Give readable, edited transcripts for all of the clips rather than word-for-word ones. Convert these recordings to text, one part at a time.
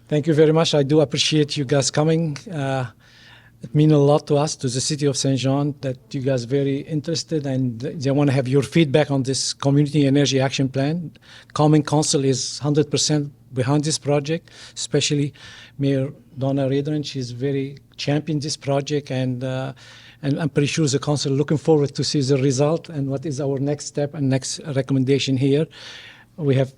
Thank you very much. I do appreciate you guys coming. It means a lot to us, to the city of Saint John, that you guys are very interested and they want to have your feedback on this Community Energy Action Plan. Common Council is 100% behind this project, especially Mayor Donna Redran. She's very champion this project, and I'm pretty sure the council looking forward to see the result and what is our next step and next recommendation here. We have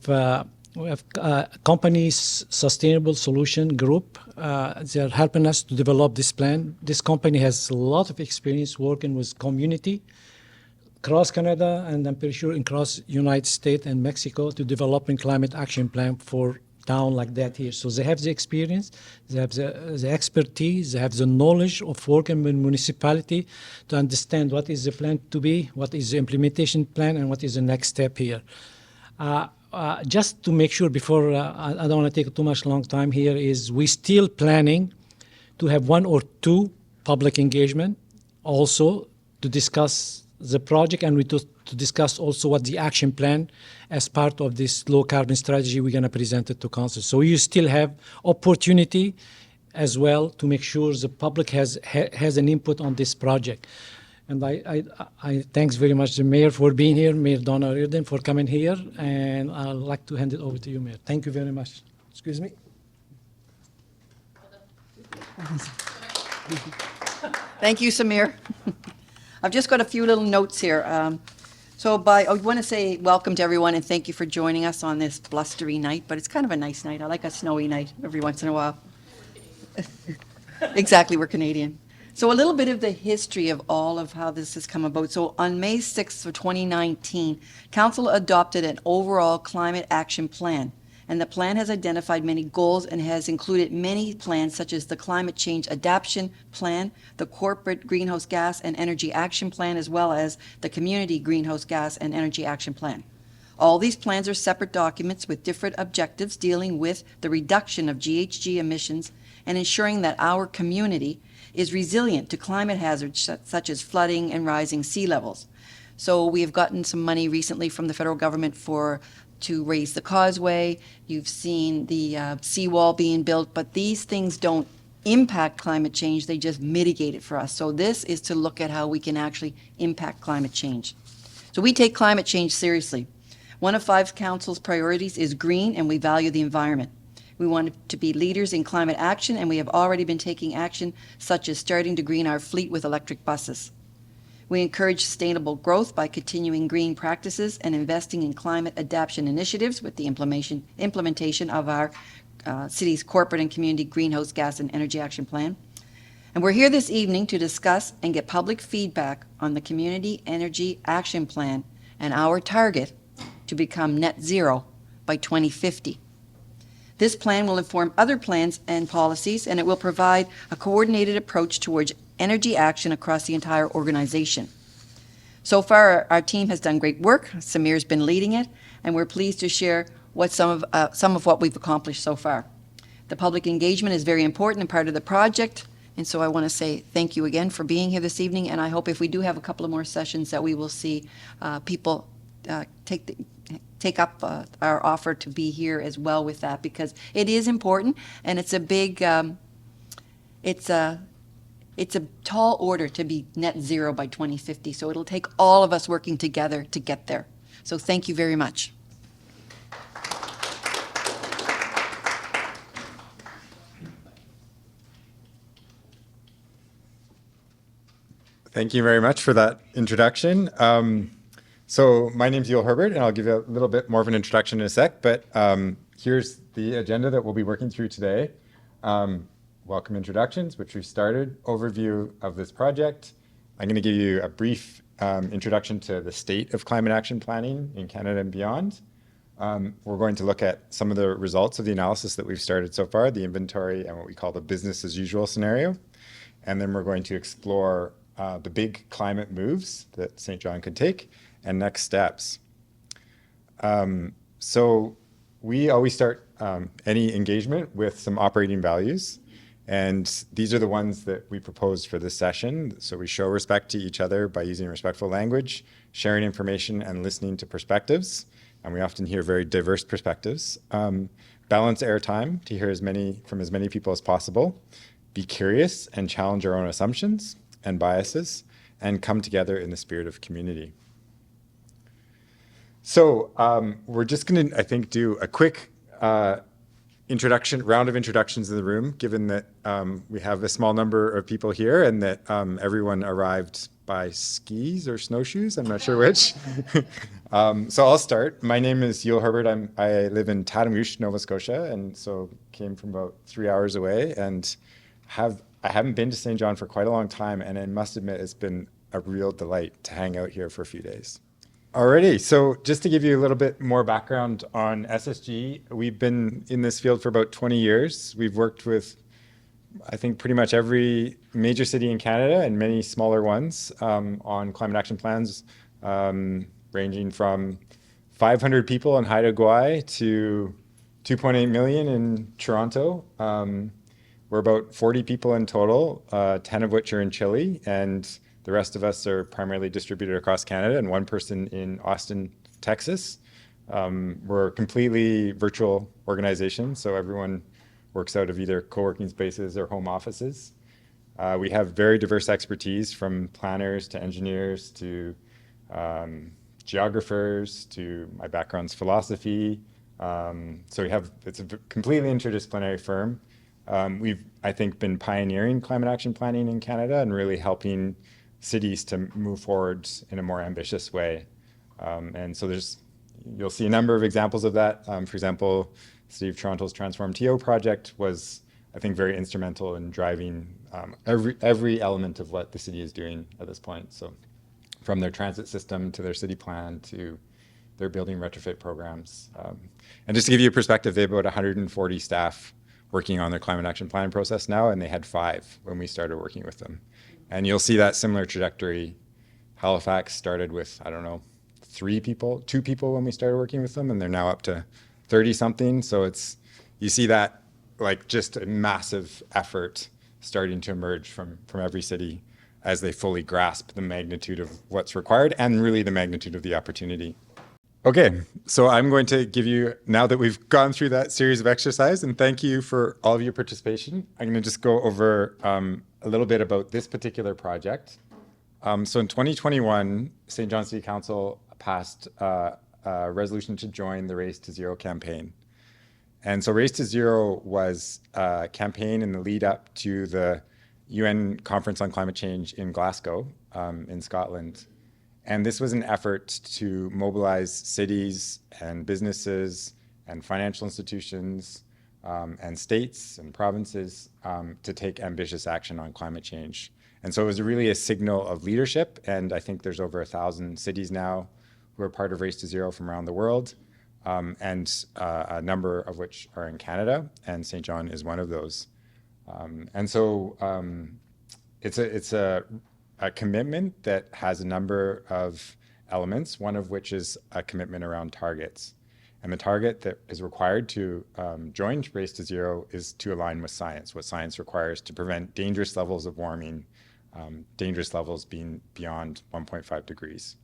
company's Sustainable Solution Group. They're helping us to develop this plan. This company has a lot of experience working with community across Canada, and I'm pretty sure across United States and Mexico, to developing climate action plan for town like that here. So they have the experience, they have the expertise, they have the knowledge of working with municipality to understand what is the plan to be, what is the implementation plan, and what is the next step here. Just to make sure before, I don't want to take too much long time here, is we still planning to have 1 or 2 public engagement also to discuss the project, and to discuss also what the action plan as part of this low carbon strategy we're going to present it to council. So you still have opportunity as well to make sure the public has an input on this project. And I thanks very much the mayor for being here, Mayor Donna Redran, for coming here, and I'd like to hand it over to you, Mayor. Thank you very much. Excuse me. Thank you, Samir. I've just got a few little notes here. I want to say welcome to everyone and thank you for joining us on this blustery night, but it's kind of a nice night. I like a snowy night every once in a while. Exactly, we're Canadian. So a little bit of the history of all of how this has come about. So on May 6th of 2019, Council adopted an overall climate action plan. And the plan has identified many goals and has included many plans such as the Climate Change Adaptation Plan, the Corporate Greenhouse Gas and Energy Action Plan, as well as the Community Greenhouse Gas and Energy Action Plan. All these plans are separate documents with different objectives dealing with the reduction of GHG emissions and ensuring that our community is resilient to climate hazards such as flooding and rising sea levels. So we have gotten some money recently from the federal government to raise the causeway. You've seen the seawall being built, but these things don't impact climate change, they just mitigate it for us. So this is to look at how we can actually impact climate change. So we take climate change seriously. One of 5 Council's priorities is green, and we value the environment. We want to be leaders in climate action, and we have already been taking action, such as starting to green our fleet with electric buses. We encourage sustainable growth by continuing green practices and investing in climate adaptation initiatives with the implementation of our city's corporate and community greenhouse gas and energy action plan. And we're here this evening to discuss and get public feedback on the Community Energy Action Plan and our target to become net zero by 2050. This plan will inform other plans and policies, and it will provide a coordinated approach towards energy action across the entire organization. So far, our team has done great work. Samir's been leading it, and we're pleased to share some of what we've accomplished so far. The public engagement is very important and part of the project, and so I want to say thank you again for being here this evening, and I hope if we do have a couple of more sessions that we will see people take up our offer to be here as well with that, because it is important, and it's a big, it's a tall order to be net zero by 2050, so it'll take all of us working together to get there. So thank you very much. Thank you very much for that introduction. So my name's Yul Herbert, and I'll give you a little bit more of an introduction in a sec, but here's the agenda that we'll be working through today. Welcome introductions, which we started, overview of this project. I'm going to give you a brief introduction to the state of climate action planning in Canada and beyond. We're going to look at some of the results of the analysis that we've started so far, the inventory and what we call the business as usual scenario. And then we're going to explore the big climate moves that Saint John could take and next steps. So we always start any engagement with some operating values. And these are the ones that we proposed for this session. So we show respect to each other by using respectful language, sharing information, and listening to perspectives. and we often hear very diverse perspectives. Balance airtime to hear from as many people as possible. Be curious and challenge our own assumptions and biases, and come together in the spirit of community. So we're just going to, I think, do a quick round of introductions in the room, given that we have a small number of people here and that everyone arrived by skis or snowshoes. I'm not sure which. So I'll start. My name is Yul Herbert. I live in Tatamouche, Nova Scotia, and so came from about 3 hours away, and I haven't been to St. John for quite a long time, and I must admit it's been a real delight to hang out here for a few days. Alrighty, so just to give you a little bit more background on SSG, we've been in this field for about 20 years. We've worked with, I think, pretty much every major city in Canada and many smaller ones on climate action plans, ranging from 500 people in Haida Gwaii to 2.8 million in Toronto. We're about 40 people in total, 10 of which are in Chile, and the rest of us are primarily distributed across Canada, and one person in Austin, Texas. We're a completely virtual organization, so everyone works out of either co-working spaces or home offices. We have very diverse expertise, from planners to engineers to geographers to my background's philosophy. So it's a completely interdisciplinary firm. We've, I think, been pioneering climate action planning in Canada and really helping cities to move forward in a more ambitious way. And so you'll see a number of examples of that. For example, City of Toronto's Transform TO project was, I think, very instrumental in driving every element of what the city is doing at this point. So from their transit system to their city plan to their building retrofit programs. And just to give you a perspective, they have about 140 staff working on their climate action plan process now, and they had 5 when we started working with them. And you'll see that similar trajectory. Halifax started with, I don't know, 2 people when we started working with them, and they're now up to 30 something. So you see that like just a massive effort starting to emerge from every city as they fully grasp the magnitude of what's required and really the magnitude of the opportunity. Okay, so I'm going to give you, now that we've gone through that series of exercise, and thank you for all of your participation, I'm going to just go over a little bit about this particular project. So in 2021, St. John City Council passed a resolution to join the Race to Zero campaign. And so Race to Zero was a campaign in the lead up to the UN Conference on Climate Change in Glasgow, in Scotland. And this was an effort to mobilize cities and businesses and financial institutions and states and provinces to take ambitious action on climate change. And so it was really a signal of leadership. And I think there's over 1,000 cities now who are part of Race to Zero from around the world, and a number of which are in Canada, and St. John is one of those. And so it's a commitment that has a number of elements, one of which is a commitment around targets. And the target that is required to join Race to Zero is to align with science, what science requires to prevent dangerous levels of warming, dangerous levels being beyond 1.5 degrees.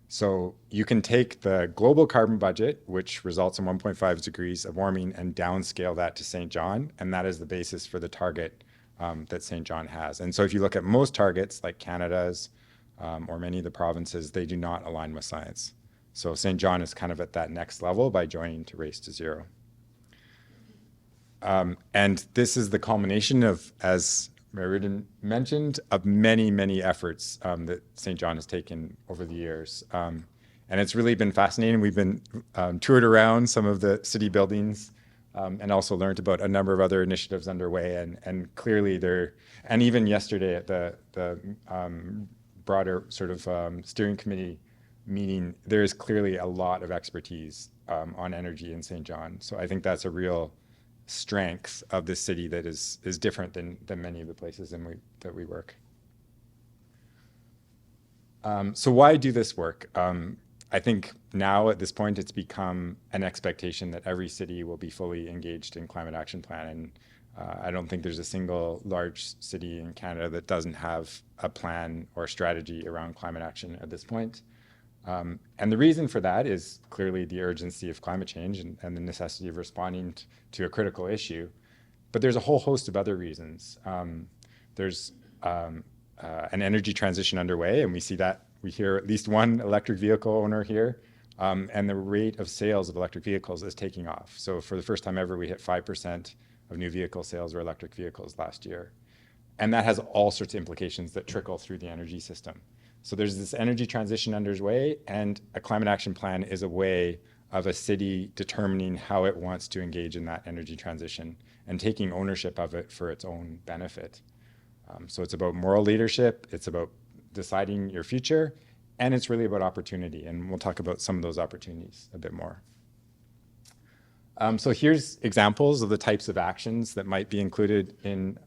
So you can take the global carbon budget, which results in 1.5 degrees of warming, and downscale that to St. John, and that is the basis for the target that St. John has. And so if you look at most targets, like Canada's or many of the provinces, they do not align with science. So St. John is kind of at that next level by joining to Race to Zero. And this is the culmination of, as Mary mentioned, of many, many efforts that St. John has taken over the years. And it's really been fascinating. We've been toured around some of the city buildings and also learned about a number of other initiatives underway. And clearly and even yesterday at the broader sort of steering committee meeting, there is clearly a lot of expertise on energy in St. John. So I think that's a real strength of this city that is different than many of the places that we work. So why do this work? I think now at this point it's become an expectation that every city will be fully engaged in climate action plan. And I don't think there's a single large city in Canada that doesn't have a plan or strategy around climate action at this point. And the reason for that is clearly the urgency of climate change and the necessity of responding to a critical issue. But there's a whole host of other reasons. There's an energy transition underway, and we see that. We hear at least one electric vehicle owner here, and the rate of sales of electric vehicles is taking off. So for the first time ever, we hit 5% of new vehicle sales were electric vehicles last year. And that has all sorts of implications that trickle through the energy system. So there's this energy transition underway, and a climate action plan is a way of a city determining how it wants to engage in that energy transition and taking ownership of it for its own benefit. So it's about moral leadership, it's about deciding your future, and it's really about opportunity. And we'll talk about some of those opportunities a bit more. So here's examples of the types of actions that might be included in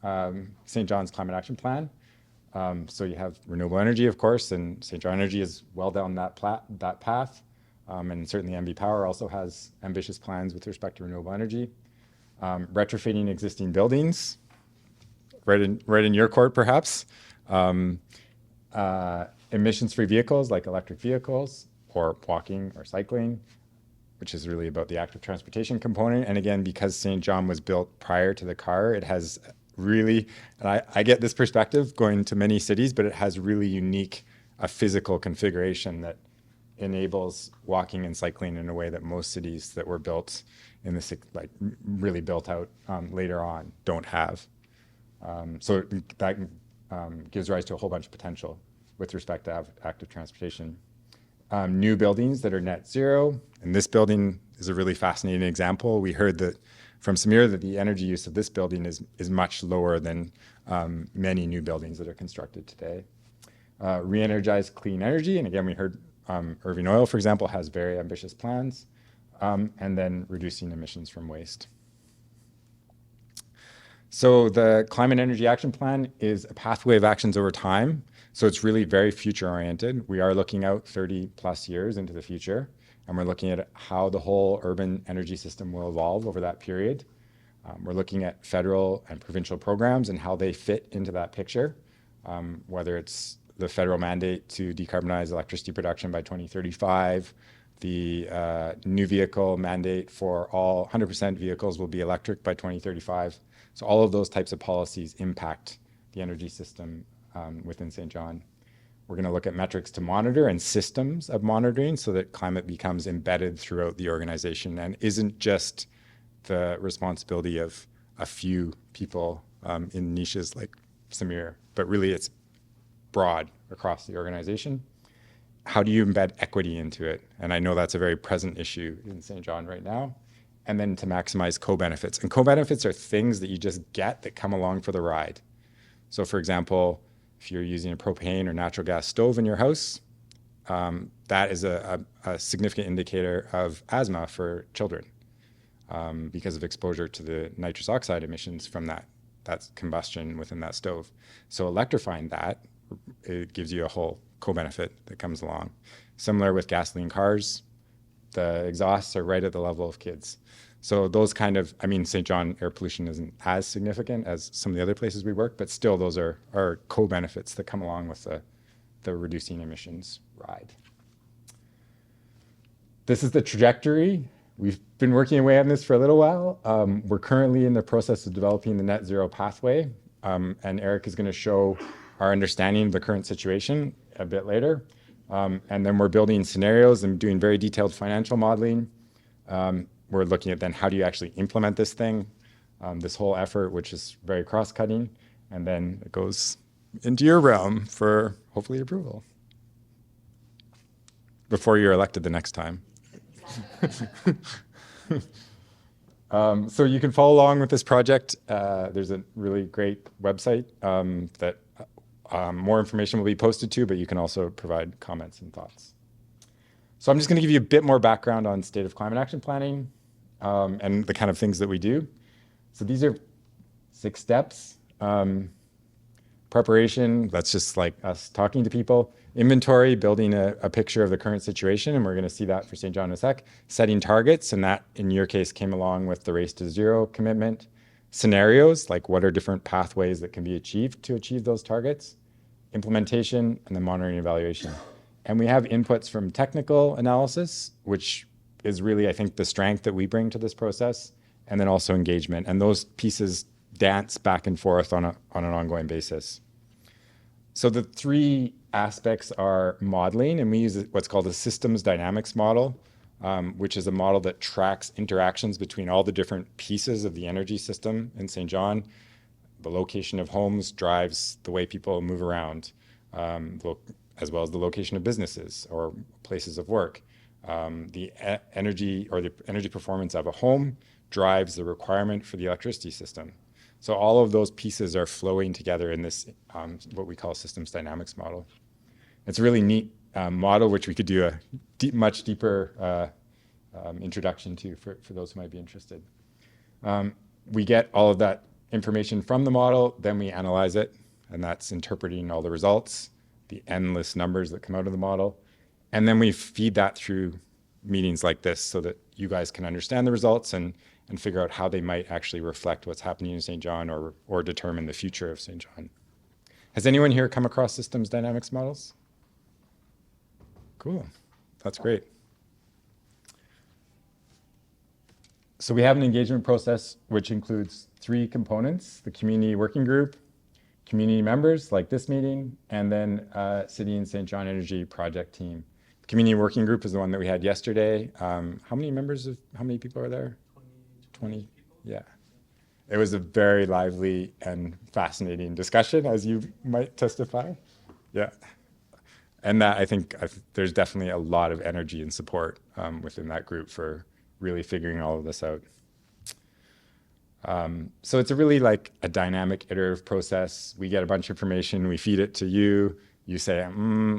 St. John's Climate Action Plan. So you have renewable energy, of course, and St. John Energy is well down that path. And certainly MB Power also has ambitious plans with respect to renewable energy. Retrofitting existing buildings, right in your court, perhaps. Emissions-free vehicles like electric vehicles or walking or cycling, which is really about the active transportation component. And again, because St. John was built prior to the car, it has really, and I get this perspective going to many cities, but it has really unique physical configuration that enables walking and cycling in a way that most cities that were built in the really built out later on don't have. So that gives rise to a whole bunch of potential with respect to active transportation. New buildings that are net zero, and this building is a really fascinating example. We heard that from Samir that the energy use of this building is much lower than many new buildings that are constructed today. Re-energize clean energy, and again, we heard Irving Oil, for example, has very ambitious plans, and then reducing emissions from waste. So the Climate Energy Action Plan is a pathway of actions over time. So it's really very future oriented. We are looking out 30 plus years into the future, and we're looking at how the whole urban energy system will evolve over that period. We're looking at federal and provincial programs and how they fit into that picture, whether it's the federal mandate to decarbonize electricity production by 2035, the new vehicle mandate for all 100% vehicles will be electric by 2035. So all of those types of policies impact the energy system within St. John. We're going to look at metrics to monitor and systems of monitoring so that climate becomes embedded throughout the organization and isn't just the responsibility of a few people in niches like Samir, but really it's broad across the organization. How do you embed equity into it? And I know that's a very present issue in St. John right now. And then to maximize co-benefits. And co-benefits are things that you just get that come along for the ride. So for example, if you're using a propane or natural gas stove in your house, that is a significant indicator of asthma for children because of exposure to the nitrous oxide emissions from that combustion within that stove. So electrifying that, it gives you a whole co-benefit that comes along. Similar with gasoline cars, the exhausts are right at the level of kids. So those kind of, I mean, St. John air pollution isn't as significant as some of the other places we work, but still those are co-benefits that come along with the reducing emissions ride. This is the trajectory. We've been working away on this for a little while. We're currently in the process of developing the net zero pathway, and Eric is going to show our understanding of the current situation a bit later. And then we're building scenarios and doing very detailed financial modeling. We're looking at then how do you actually implement this thing, this whole effort, which is very cross-cutting, and then it goes into your realm for hopefully approval before you're elected the next time. So you can follow along with this project. There's a really great website that more information will be posted to, but you can also provide comments and thoughts. So I'm just going to give you a bit more background on state of climate action planning and the kind of things that we do. So these are 6 steps. Preparation, that's just like us talking to people. Inventory, building a picture of the current situation, and we're going to see that for St. John in a sec. Setting targets, and that in your case came along with the Race to Zero commitment. Scenarios, like what are different pathways that can be achieved to achieve those targets. Implementation, and then monitoring and evaluation. And we have inputs from technical analysis, which is really, I think, the strength that we bring to this process, and then also engagement. And those pieces dance back and forth on an ongoing basis. So the three aspects are modeling, and we use what's called a systems dynamics model, which is a model that tracks interactions between all the different pieces of the energy system in St. John. The location of homes drives the way people move around, as well as the location of businesses or places of work. The energy performance of a home drives the requirement for the electricity system. So all of those pieces are flowing together in this, what we call a systems dynamics model. It's a really neat model, which we could do a much deeper introduction to for those who might be interested. We get all of that information from the model, then we analyze it, and that's interpreting all the results, the endless numbers that come out of the model. And then we feed that through meetings like this so that you guys can understand the results and figure out how they might actually reflect what's happening in St. John or determine the future of St. John. Has anyone here come across systems dynamics models? Cool, that's great. So we have an engagement process which includes 3 components: the community working group, community members like this meeting, and then City and St. John Energy project team. The community working group is the one that we had yesterday. How many people are there? 20 people. Yeah. It was a very lively and fascinating discussion, as you might testify. Yeah. And that I think there's definitely a lot of energy and support within that group for really figuring all of this out. So it's a really like a dynamic iterative process. We get a bunch of information, we feed it to you. You say,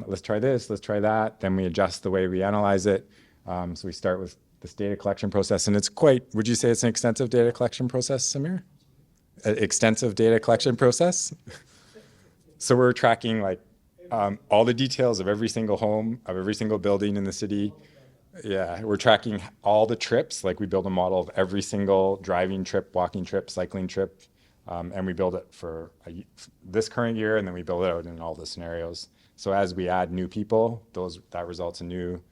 let's try this, let's try that. Then we adjust the way we analyze it. So we start with this data collection process, and it's would you say it's an extensive data collection process, Samir? Extensive data collection process? So we're tracking like all the details of every single home, of every single building in the city. Yeah, we're tracking all the trips. Like we build a model of every single driving trip, walking trip, cycling trip, and we build it for this current year, and then we build it out in all the scenarios. So as we add new people, that results in new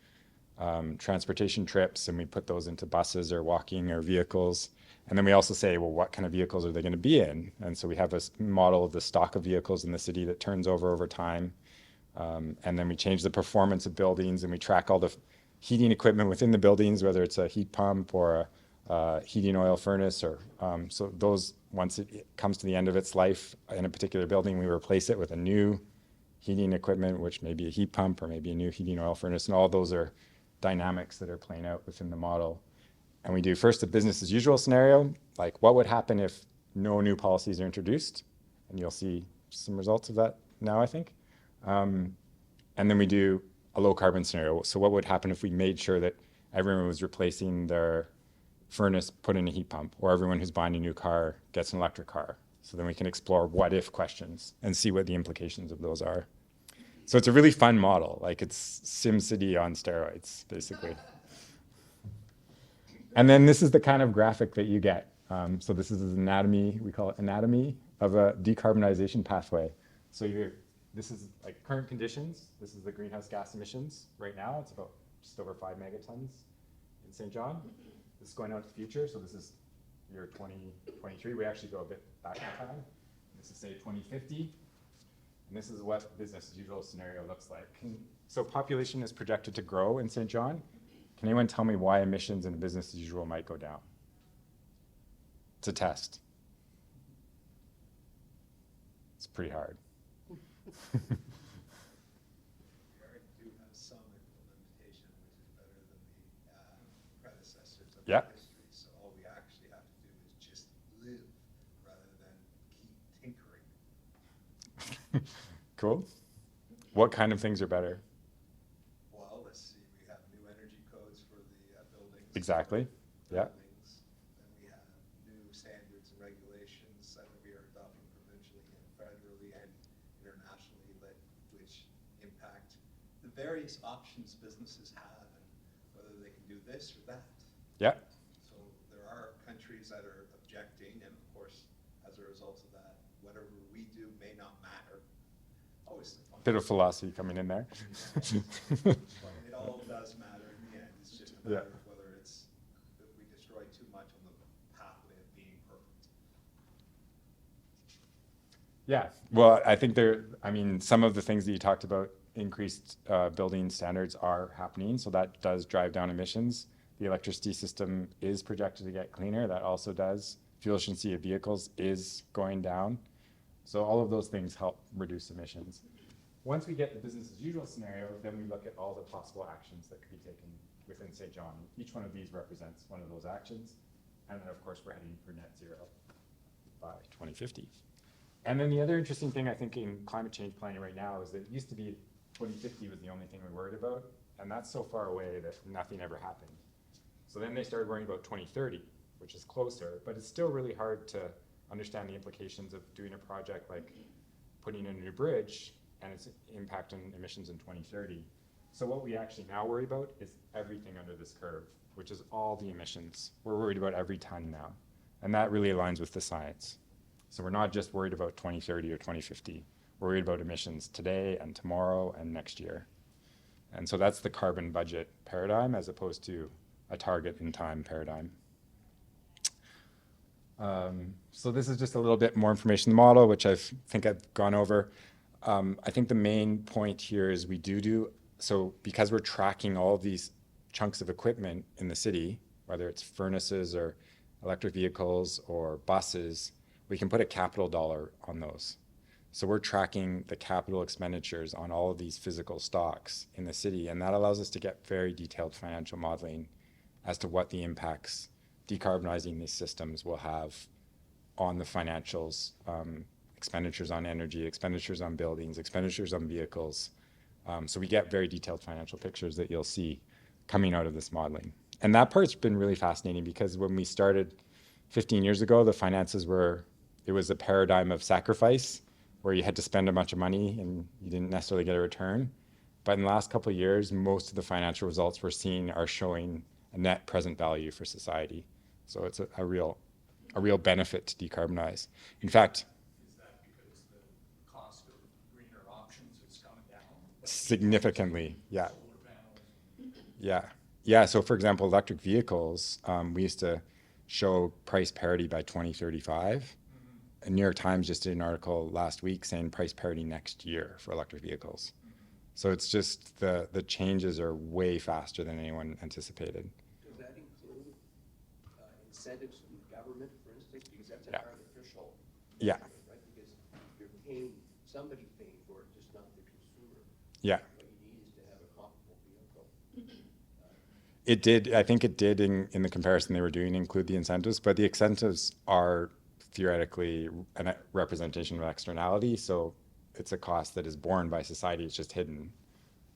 transportation trips, and we put those into buses or walking or vehicles. And then we also say, well, what kind of vehicles are they going to be in? And so we have a model of the stock of vehicles in the city that turns over time. And then we change the performance of buildings, and we track all the heating equipment within the buildings, whether it's a heat pump or a heating oil furnace. So those, once it comes to the end of its life in a particular building, we replace it with a new heating equipment, which may be a heat pump or maybe a new heating oil furnace. And all those are dynamics that are playing out within the model. And we do first a business as usual scenario, like what would happen if no new policies are introduced? And you'll see some results of that now, I think. And then we do a low carbon scenario. So what would happen if we made sure that everyone was replacing their furnace, put in a heat pump, or everyone who's buying a new car gets an electric car? So then we can explore what if questions and see what the implications of those are. So it's a really fun model. Like it's SimCity on steroids, basically. And then this is the kind of graphic that you get. So this is anatomy, we call it anatomy of a decarbonization pathway. So this is like current conditions. This is the greenhouse gas emissions right now. It's about just over 5 megatons in St. John. This is going out to the future. So this is year 2023. We actually go a bit back in time. This is say 2050. And this is what business as usual scenario looks like. So population is projected to grow in St. John. Can anyone tell me why emissions in business as usual might go down? It's a test. It's pretty hard. We already do have some implementation, which is better than the predecessors of Yeah. the history. So all we actually have to do is just live rather than keep tinkering. Cool. What kind of things are better? Well, let's see, we have new energy codes for the buildings. Exactly. Yeah. Buildings. Then we have new standards and regulations that we are adopting provincially and federally and internationally, which impact the various options businesses have and whether they can do this or that. Yeah. So there are countries that are objecting, and of course, as a result of that, whatever we do may not matter. Always the fun. Bit of philosophy coming in there. It all does matter in the end. It's just a Yeah. matter of whether it's, if we destroy too much on the pathway of being perfect. Yeah, well, I think I mean, some of the things that you talked about, increased building standards are happening, so that does drive down emissions. The electricity system is projected to get cleaner, that also does. Fuel efficiency of vehicles is going down. So all of those things help reduce emissions. Once we get the business as usual scenario, then we look at all the possible actions that could be taken within St. John. Each one of these represents one of those actions. And then, of course, we're heading for net zero by 2050. And then the other interesting thing I think in climate change planning right now is that it used to be 2050 was the only thing we worried about, and that's so far away that nothing ever happened. So then they started worrying about 2030, which is closer, but it's still really hard to understand the implications of doing a project like putting in a new bridge and its impact on emissions in 2030. So what we actually now worry about is everything under this curve, which is all the emissions. We're worried about every ton now, and that really aligns with the science. So we're not just worried about 2030 or 2050. We're worried about emissions today and tomorrow and next year. And so that's the carbon budget paradigm as opposed to a target in time paradigm. So this is just a little bit more information in the model, which I think I've gone over. I think the main point here is so because we're tracking all of these chunks of equipment in the city, whether it's furnaces or electric vehicles or buses, we can put a capital dollar on those. So we're tracking the capital expenditures on all of these physical stocks in the city, and that allows us to get very detailed financial modeling as to what the impacts decarbonizing these systems will have on the financials, expenditures on energy, expenditures on buildings, expenditures on vehicles. So we get very detailed financial pictures that you'll see coming out of this modeling. And that part's been really fascinating because when we started 15 years ago, the finances it was a paradigm of sacrifice where you had to spend a bunch of money and you didn't necessarily get a return. But in the last couple of years, most of the financial results we're seeing are showing a net present value for society. So it's a real benefit to decarbonize. In fact, Is that because the cost of greener options has come down? significantly, yeah. Solar panels? Yeah. So for example, electric vehicles, we used to show price parity by 2035. And New York Times just did an article last week saying price parity next year for electric vehicles. So it's just the changes are way faster than anyone anticipated. Does that include incentives from the government, for instance, because that's an Yeah. artificial Yeah. measurement, right? Because you're paying, somebody's paying for it, just not the consumer. Yeah. What you need is to have a comparable vehicle. It did, I think it did in the comparison they were doing include the incentives, but the incentives are theoretically a representation of externality. So it's a cost that is borne by society, it's just hidden,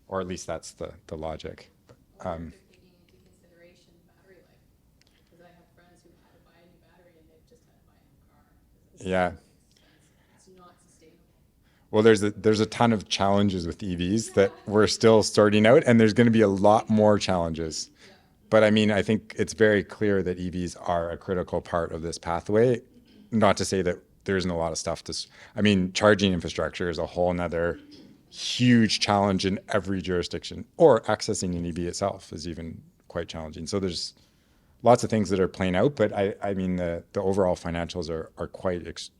or at least that's the logic. Or if they're taking into consideration battery life, because I have friends who had to buy a new battery and they've just had to buy a new car. 'Cause it's Yeah. so expensive. It's not sustainable. Well, there's a ton of challenges with EVs that we're still sorting out, and there's going to be a lot more challenges. But I mean, I think it's very clear that EVs are a critical part of this pathway. Not to say that there isn't a lot of stuff I mean, charging infrastructure is a whole nother huge challenge in every jurisdiction, or accessing an EV itself is even quite challenging. So there's lots of things that are playing out, but I mean, the overall financials are quite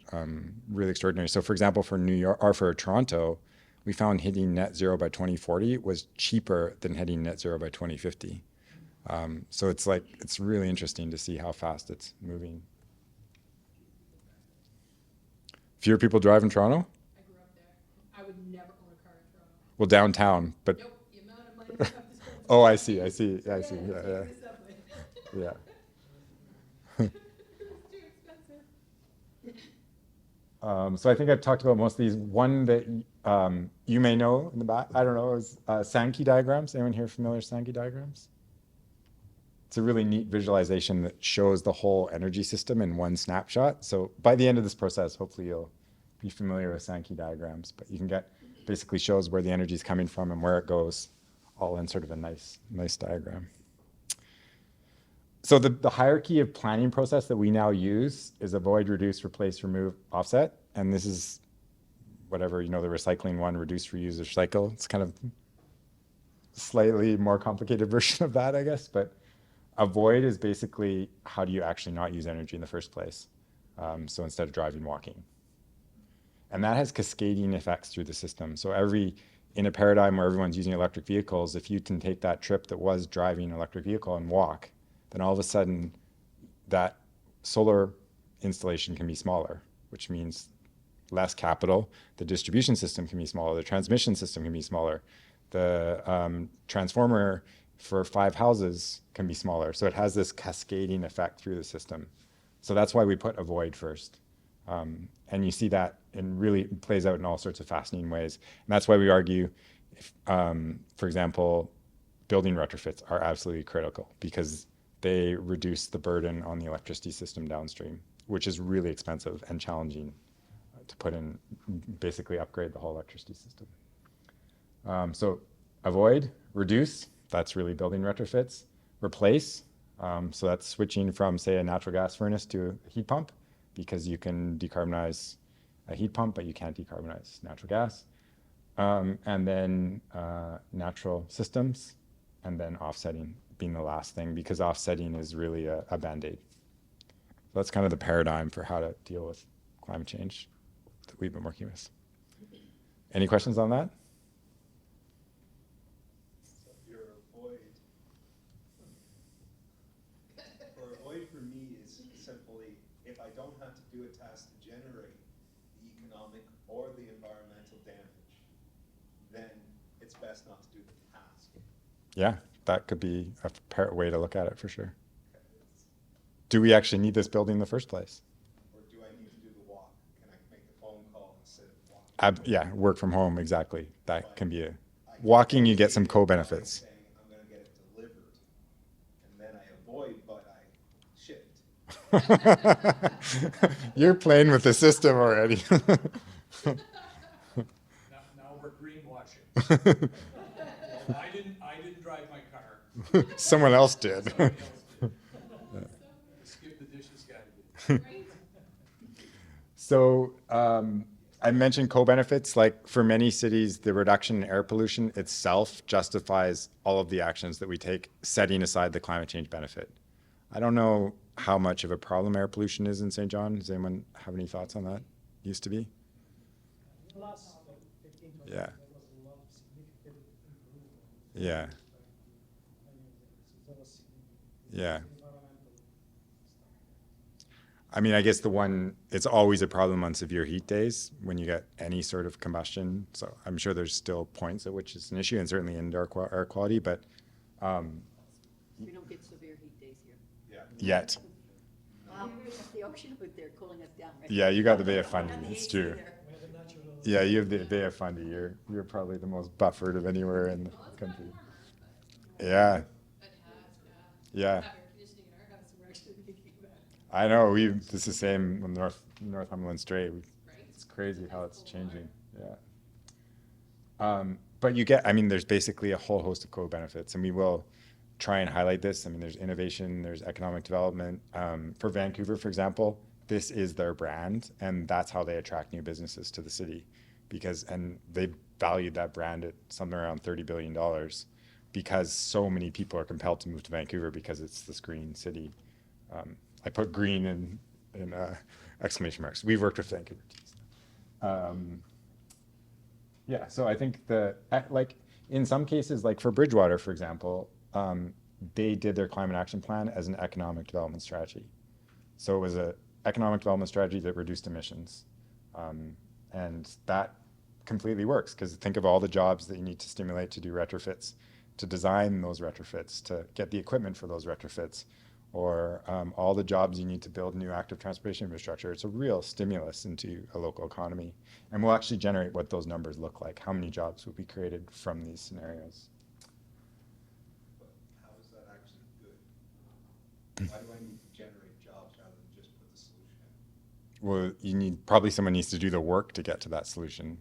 really extraordinary. So for example, for New York or for Toronto, we found hitting net zero by 2040 was cheaper than hitting net zero by 2050. So it's really interesting to see how fast it's moving. Fewer people drive in Toronto? I grew up there. I would never own a car in Toronto. Well, downtown, but Nope, the amount of money you have to spend. oh, I see. Yeah. Take the subway. Yeah. It's too expensive. So I think I've talked about most of these. One that you may know in the back, I don't know, is Sankey diagrams. Anyone here familiar with Sankey diagrams? It's a really neat visualization that shows the whole energy system in one snapshot. So by the end of this process, hopefully you'll be familiar with Sankey diagrams, but you can basically shows where the energy is coming from and where it goes, all in sort of a nice diagram. So the hierarchy of planning process that we now use is avoid, reduce, replace, remove, offset. And this is whatever, you know, the recycling one, reduce, reuse, recycle. It's kind of slightly more complicated version of that, I guess. But avoid is basically how do you actually not use energy in the first place? So instead of driving, walking. And that has cascading effects through the system. So in a paradigm where everyone's using electric vehicles, if you can take that trip that was driving an electric vehicle and walk, then all of a sudden that solar installation can be smaller, which means less capital. The distribution system can be smaller. The transmission system can be smaller. The transformer for 5 houses can be smaller. So it has this cascading effect through the system. So that's why we put avoid first. And you see that and really plays out in all sorts of fascinating ways. And that's why we argue, for example, building retrofits are absolutely critical because they reduce the burden on the electricity system downstream, which is really expensive and challenging to put in, basically upgrade the whole electricity system. So avoid, reduce, that's really building retrofits. Replace, so that's switching from, say, a natural gas furnace to a heat pump, because you can decarbonize a heat pump, but you can't decarbonize natural gas. And then natural systems, and then offsetting being the last thing, because offsetting is really a Band-Aid. So that's kind of the paradigm for how to deal with climate change that we've been working with. Any questions on that? So your avoid, or avoid for me is simply, if I don't have to do a task to generate the economic or the environmental damage, then it's best not to do the task. Yeah, that could be a way to look at it for sure. Do we actually need this building in the first place? Or do I need to do the walk? Can I make the phone call instead of walking? Yeah, work from home, exactly. That can be I can walking, you get some avoid co-benefits. saying I'm gonna get it delivered, and then I avoid, but I shift. You're playing with the system already. Now we're greenwashing. Well, I didn't drive my car. Someone else did. Somebody else did. Skip the dishes guy did. Right? So I mentioned co-benefits. Like for many cities, the reduction in air pollution itself justifies all of the actions that we take, setting aside the climate change benefit. I don't know how much of a problem air pollution is in St. John. Does anyone have any thoughts on that? Used to be? Yeah. Yeah. Yeah. I mean, I guess it's always a problem on severe heat days when you get any sort of combustion. So I'm sure there's still points at which it's an issue, and certainly indoor air quality, but We don't get severe heat days here. Yeah. yet. The ocean out there cooling us down right Yeah, you got the Bay of Fundy, Not the it's AC true. there. Yeah, you have the Bay of Fundy. You're probably the most buffered of anywhere in the country. Yeah, It has, yeah. Have air conditioning in our house, we're actually making that, I know. This is the same on Northumberland Strait. right? It's crazy how it's changing. Yeah. But there's basically a whole host of co-benefits, and we will try and highlight this. I mean, there's innovation, there's economic development. For Vancouver, for example, this is their brand, and that's how they attract new businesses to the city, and they valued that brand at somewhere around $30 billion, because so many people are compelled to move to Vancouver because it's this green city. I put green in exclamation marks. We've worked with Vancouver teams. Yeah, so I think in some cases, like for Bridgewater, for example, they did their climate action plan as an economic development strategy. So it was an economic development strategy that reduced emissions. And that completely works, because think of all the jobs that you need to stimulate to do retrofits, to design those retrofits, to get the equipment for those retrofits, or all the jobs you need to build new active transportation infrastructure. It's a real stimulus into a local economy. And we'll actually generate what those numbers look like, how many jobs will be created from these scenarios. But how is that actually good? Why do I need to generate jobs rather than just put the solution in? Well, probably someone needs to do the work to get to that solution.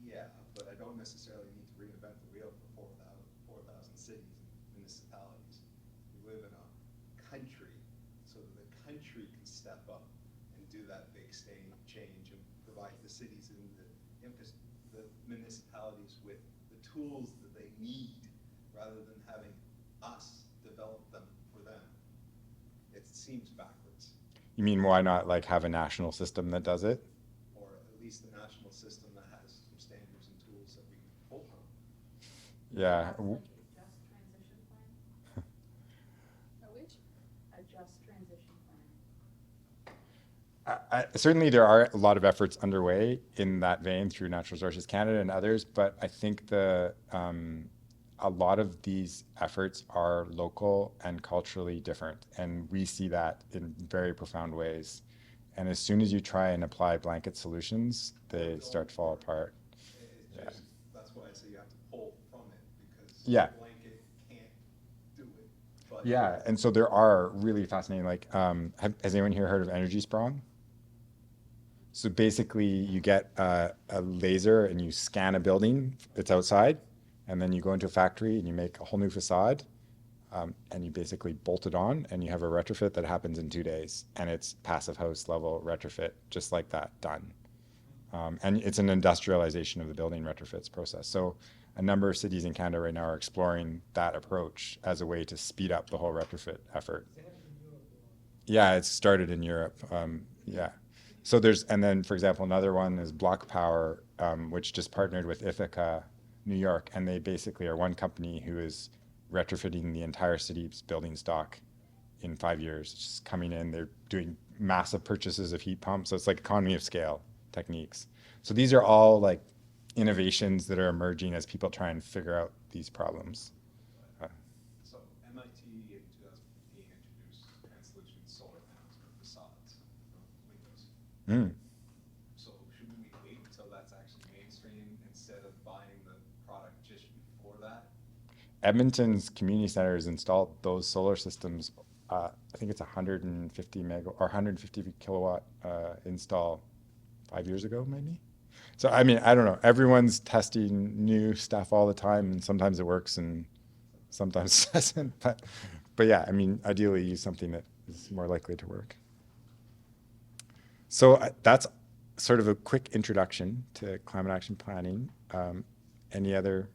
Yeah, but I don't necessarily need to reinvent the wheel for 4,000 cities and municipalities. We live in a country, so that the country can step up and do that big change and provide the cities in the the municipalities with the tools that they need, rather than having us develop them for them. It seems backwards, You mean why not like have a national system that does it? or at least a national system that has some standards and tools that we can pull from. Yeah. Like a just transition plan? A which? A just transition plan. Certainly, there are a lot of efforts underway in that vein through Natural Resources Canada and others, but I think a lot of these efforts are local and culturally different, and we see that in very profound ways. And as soon as you try and apply blanket solutions, they start to fall apart. It's Yeah. just, that's why I say you have to pull from it, because Yeah. blanket can't do it. But Yeah, and so there are really fascinating, like, has anyone here heard of Energy Sprong? So basically, you get a laser and you scan a building that's outside, and then you go into a factory and you make a whole new facade, and you basically bolt it on, and you have a retrofit that happens in 2 days, and it's passive house level retrofit, just like that, done. And it's an industrialization of the building retrofits process. So a number of cities in Canada right now are exploring that approach as a way to speed up the whole retrofit effort. Yeah, it's started in Europe. Yeah. So there's, and then for example, another one is Block Power, which just partnered with Ithaca, New York, and they basically are one company who is retrofitting the entire city's building stock in 5 years. It's just coming in, they're doing massive purchases of heat pumps. So it's like economy of scale techniques. So these are all like innovations that are emerging as people try and figure out these problems. So MIT in 2015 introduced Translation solar panels for facades, windows. Mm. So shouldn't we wait until that's actually mainstream instead of buying the product just before that? Edmonton's community center has installed those solar systems. I think it's 150 mega or 150 kilowatt install 5 years ago, maybe. So I mean, I don't know. Everyone's testing new stuff all the time, and sometimes it works and sometimes it doesn't. But yeah, I mean, ideally, use something that is more likely to work. So that's sort of a quick introduction to climate action planning. Any other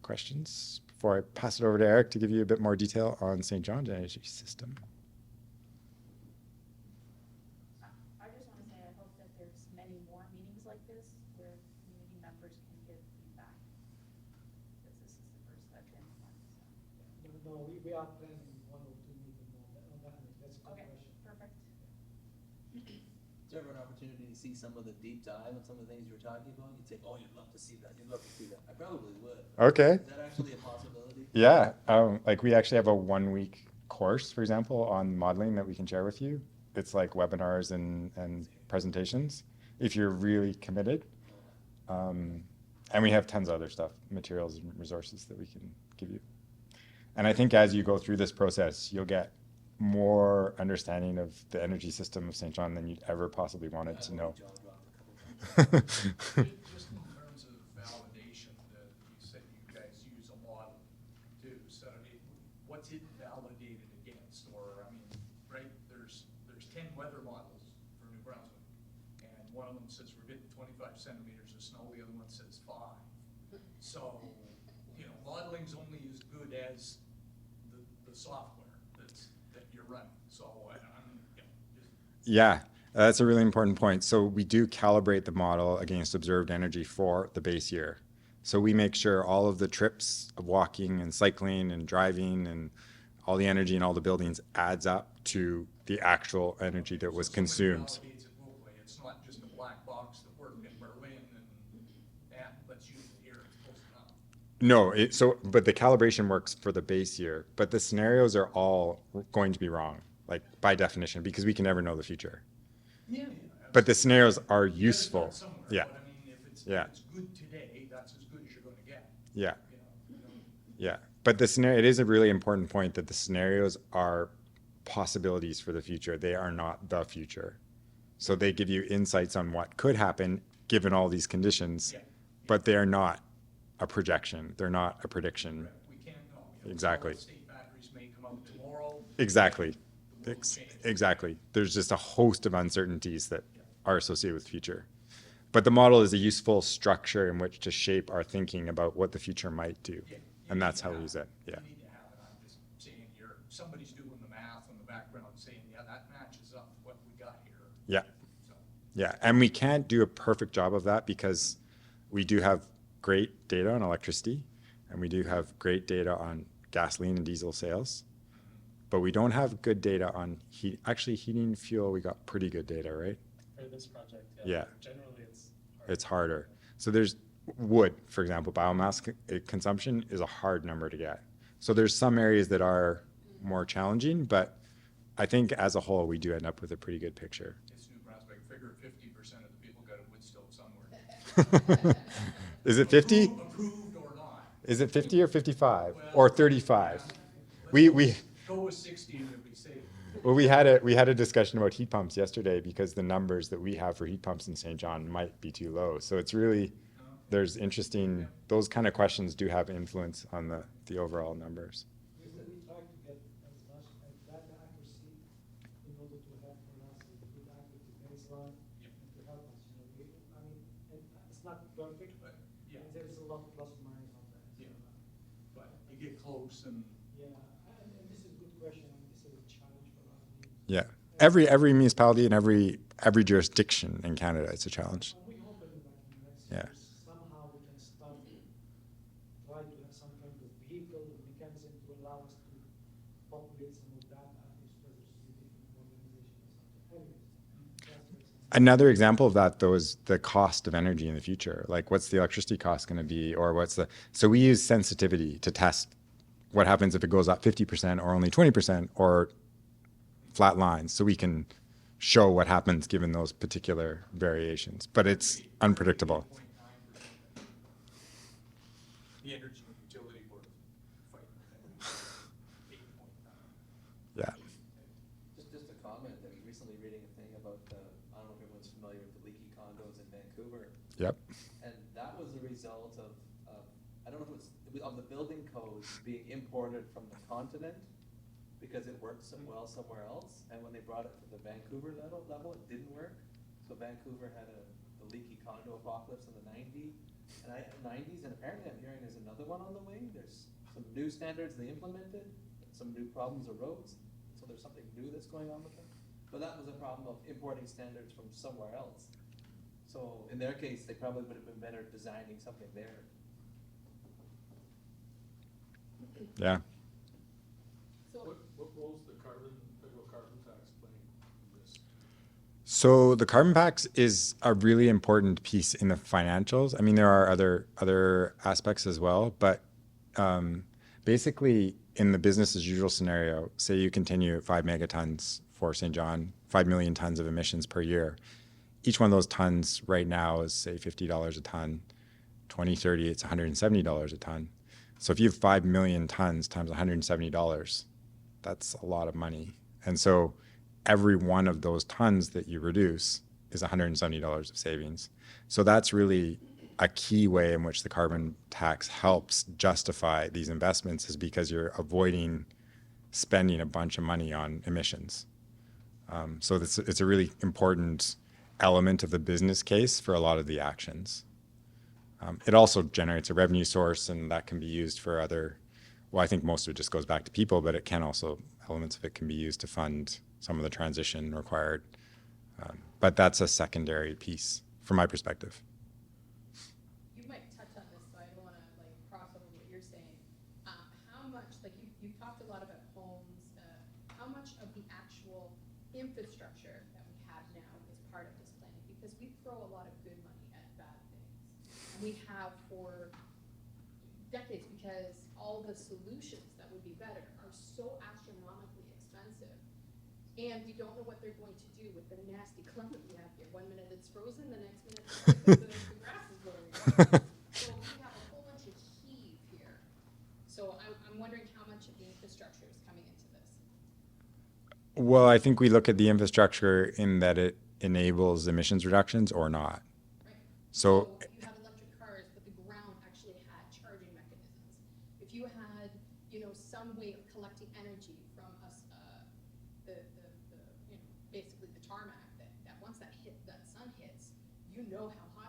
questions before I pass it over to Eric to give you a bit more detail on St. John's energy system? I just want to say I hope that there's many more meetings like this where community members can give feedback. Because this is the first I've been to one, so. No, we are planning 1 or 2 meetings on that. That's a good Okay, question. perfect. Is there ever an opportunity to see some of the deep dive on some of the things you were talking about? You'd say, oh, you'd love to see that, you'd love to see that. I probably would. Okay. Is that actually a possibility? Yeah, like we actually have a 1 week course, for example, on modeling that we can share with you. It's like webinars and presentations if you're really committed. And we have tons of other stuff, materials and resources that we can give you. And I think as you go through this process, you'll get more understanding of the energy system of St. John than you'd ever possibly wanted to know. Just in terms of validation, that you said you guys use a model too, so I mean, what's it validated against? Or, I mean, right, there's 10 weather models for New Brunswick, and one of them says we're getting 25 centimeters of snow, the other one says 5. So, you know, modeling's only as good as the software that you're running. So, I'm, you know, just Yeah, that's a really important point. So we do calibrate the model against observed energy for the base year. So we make sure all of the trips of walking and cycling and driving and all the energy in all the buildings adds up to the actual energy that was consumed. Somebody validates it locally. It's not just a black box that we're in Berlin and let's use it here, it's close enough. No, but the calibration works for the base year, but the scenarios are all going to be wrong, like by definition, because we can never know the future. Yeah. But the scenarios are You gotta useful. start somewhere, Yeah, But I mean, if it's Yeah. good today, that's as good as you're gonna get, yeah, you know. yeah. But the scenario, it is a really important point that the scenarios are possibilities for the future. They are not the future. So they give you insights on what could happen given all these conditions, Yeah. but they are not a projection. They're not a prediction. We can't know. You know, Exactly. State batteries may come out tomorrow. Exactly. The world changes. Exactly. There's just a host of uncertainties that are associated with future. But the model is a useful structure in which to shape our thinking about what the future might do. Yeah, you And need that's to how we have use it, yeah. You need to have it, I'm just saying here, somebody's doing the math in the background saying, yeah, that matches up with what we got here. Yeah. So, Yeah, and we can't do a perfect job of that because we do have great data on electricity and we do have great data on gasoline and diesel sales, but we don't have good data on heat. Actually, heating fuel, we got pretty good data, right? For this project, Yeah. generally it's hard. It's harder. So there's wood, for example, biomass consumption is a hard number to get. So there's some areas that are more challenging, but I think as a whole, we do end up with a pretty good picture. it's New Brunswick, figure 50% of the people got a wood stove somewhere. Is it 50? Approved or not. Is it 50 or 55 or 35? We Go with 60 and be safe. well we had a discussion about heat pumps yesterday because the numbers that we have for heat pumps in St. John might be too low. So it's really there's interesting those kind of questions do have influence on the overall numbers. We try to get as much data accuracy in order to have for us a good accurate baseline and to help us. I mean, it's not perfect, But, yeah, and there is a lot of plus and minus on that. Yeah. but you get close and Yeah, and this is a good question, and this is a challenge for us. Yeah. Every municipality and every jurisdiction in Canada, it's a challenge. And we hope that in the next Yeah. years, somehow we can start try to have some kind of vehicle or mechanism to allow us to populate some of that instead of different organizations or something. Anyways, that's for example. Another example of that, though, is the cost of energy in the future. Like, what's the electricity cost going to be, or so we use sensitivity to test what happens if it goes up 50% or only 20% or flat lines, so we can show what happens given those particular variations. But it's unpredictable. 8.9%. The Energy and Utility Board fighting with that. 8.9. Yeah. Just a comment, I was recently reading a thing about I don't know if everyone's familiar with the leaky condos in Vancouver. Yep. And that was a result of I don't know if it was of the building codes being imported from the continent because it worked so well somewhere else. And when they brought it to the Vancouver level, it didn't work. So Vancouver had the leaky condo apocalypse in the 90s. And apparently I'm hearing there's another one on the way. There's some new standards they implemented, some new problems arose. So there's something new that's going on with them. But that was a problem of importing standards from somewhere else. So in their case, they probably would have been better designing something there. Yeah. So, What role's the federal carbon tax playing in this? So the carbon tax is a really important piece in the financials. I mean, there are other aspects as well, but basically in the business as usual scenario, say you continue 5 megatons for St. John, 5 million tons of emissions per year. Each one of those tons right now is say $50 a ton. 2030, it's $170 a ton. So if you have 5 million tons times $170, that's a lot of money. And so every one of those tons that you reduce is $170 of savings. So that's really a key way in which the carbon tax helps justify these investments, is because you're avoiding spending a bunch of money on emissions. So it's a really important element of the business case for a lot of the actions. It also generates a revenue source, and that can be used for other, well, I think most of it just goes back to people, but it can also, elements of it can be used to fund some of the transition required. But that's a secondary piece from my perspective. you might touch on this, so I don't wanna cross over what you're saying. How much, you've talked a lot about homes, how much of the actual infrastructure that we have now is part of this plan? Because we throw a lot of good money at bad things. And we have for decades, because all the solutions that would be better are so astronomically expensive. And we don't know what they're going to do with the nasty climate we have here. 1 minute it's frozen, the next minute the grass is growing. So we have a whole bunch of heave here. So I'm wondering how much of the infrastructure is coming into this. Well, I think we look at the infrastructure in that it enables emissions reductions or not. Right. So You had electric cars, but the ground actually had charging mechanisms. If you had, some way of collecting energy from us, basically the tarmac, that once that sun hits, you know how hot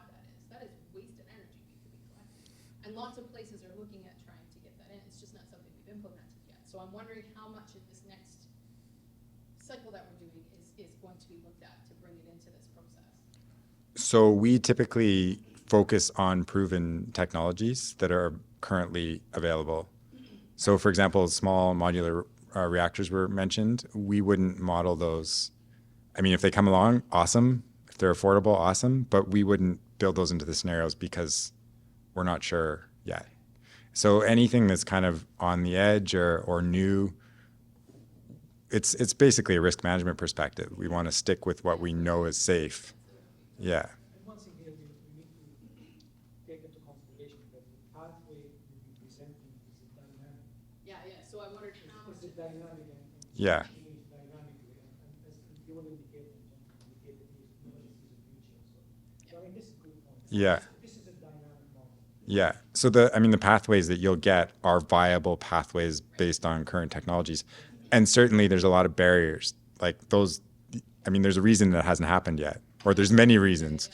lots of places are looking at trying to get that in, it's just not something we've implemented yet. So I'm wondering how much in this next cycle that we're doing is going to be looked at to bring it into this process. So we typically focus on proven technologies that are currently available. So for example, small modular reactors were mentioned. We wouldn't model those. I mean, if they come along, awesome. If they're affordable, awesome. But we wouldn't build those into the scenarios because we're not sure yet. So anything that's kind of on the edge or new, it's basically a risk management perspective. We want to stick with what we know is safe. Yeah. And one thing here we need to take into consideration that the pathway we'll be presenting is a dynamic. Yeah, so I wondered how much. It's a dynamic and Yeah. change dynamically. And as you will indicate, and John indicated, nobody sees a future. So I mean, this is a good point. Yeah. This is a dynamic model. Yeah. So the pathways that you'll get are viable pathways based on current technologies. And certainly there's a lot of barriers. Like those, I mean, there's a reason that hasn't happened yet, or there's many reasons.